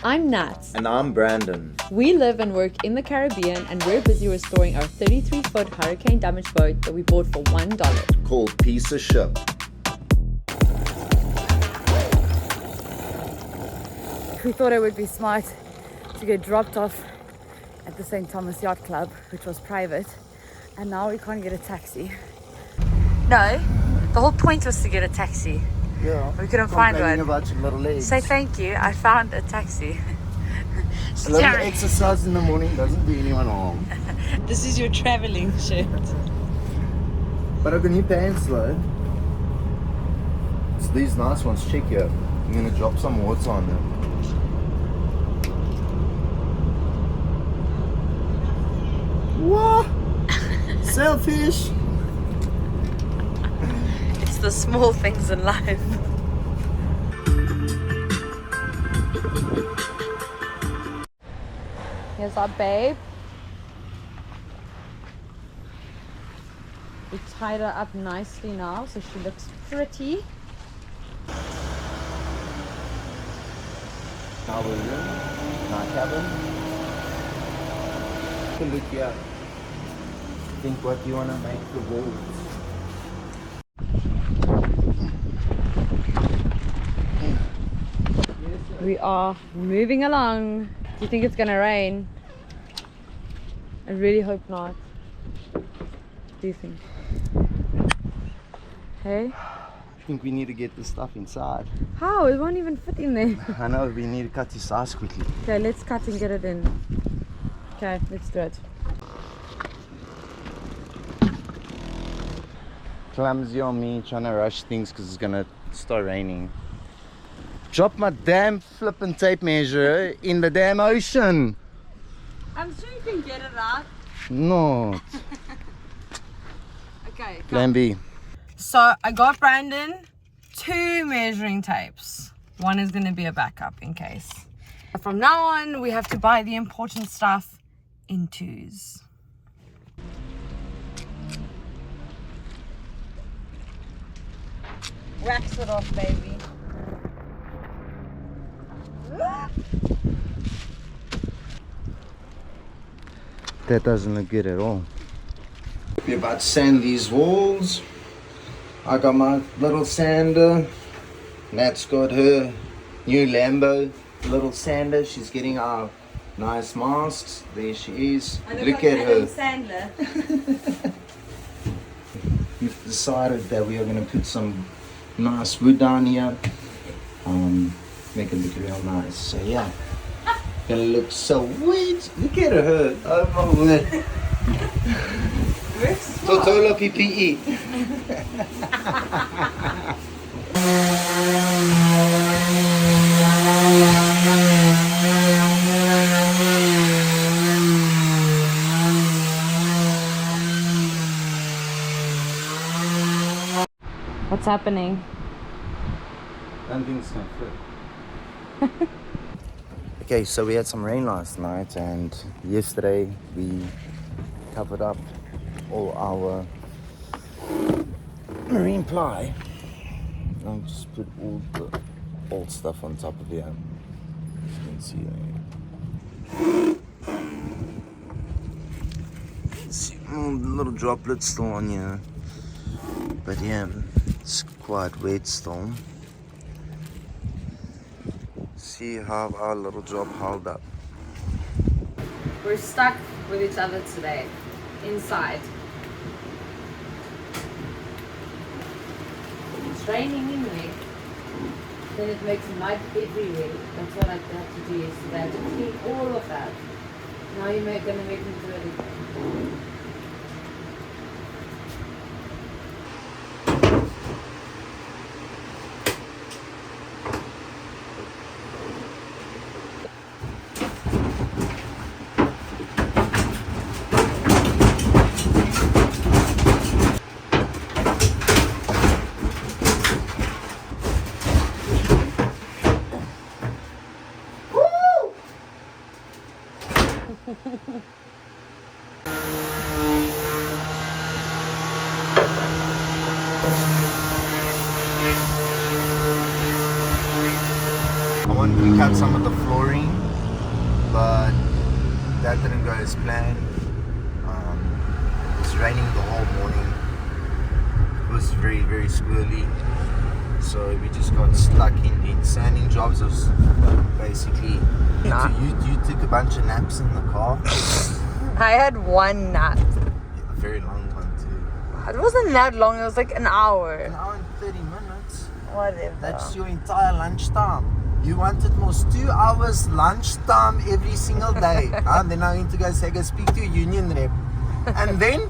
I'm Nat. And I'm Brandon. We live and work in the Caribbean and we're busy restoring our 33-foot hurricane damaged boat that we bought for $1. Called Piece of Ship. We thought it would be smart to get dropped off at the St. Thomas Yacht Club, which was private, and now we can't get a taxi. No, the whole point was to get a taxi. Yeah. We couldn't find one. About your little legs. Say thank you, I found a taxi. A little exercise in the morning doesn't do anyone harm. This is your traveling shirt. But I've got new pants though. It's these nice ones. Check here. I'm gonna drop some water on them. What? Selfish. It's the small things in life. Here's our babe. We tied her up nicely now so she looks pretty. Now we're in our cabin. Look here. Think what you wanna make the walls. We are moving along. Do you think it's gonna rain? I really hope not. What do you think? Hey? I think we need to get the stuff inside. How? It won't even fit in there. I know, we need to cut this size quickly. Okay, let's cut and get it in. Okay, let's do it. Clumsy on me trying to rush things because it's gonna start raining. Drop my damn flippin' tape measure in the damn ocean. I'm sure you can get it out. No. Okay. Plan B. So I got Brandon 2 measuring tapes. One is going to be a backup in case. From now on, we have to buy the important stuff in 2s. Wax it off, baby. That doesn't look good at all. We're about to sand these walls. I got my little sander. Nat's got her new Lambo little sander. She's getting our nice masks. There she is. Look at her. Sandler. We've decided that we are going to put some nice wood down here. Make it look real nice. So yeah. Gonna look so weird. Look at her. Oh my word. Totolo PPE. What's happening? I don't think it's gonna fit. Okay, so we had some rain last night and yesterday we covered up all our marine ply. I'll just put all the old stuff on top of here. As you can see there. See all the little droplets still on here. But yeah, it's quite wet still. See how our little job held up. We're stuck with each other today, inside. It's raining anyway. Then it makes mud everywhere. That's what I have to do yesterday. I had to clean all of that. Now you're gonna make me do it again. I want to cut some of the flooring, but that didn't go as planned. It was raining the whole morning. It was very, very squirrely. So we just got stuck in sanding jobs. It was basically, you took a bunch of naps in the car. I had one nap. A very long one too. It wasn't that long, it was like an hour. An hour and 30 minutes. Whatever. That's your entire lunchtime. You wanted most 2 hours lunchtime every single day. And then I went to go speak to a union rep. And then,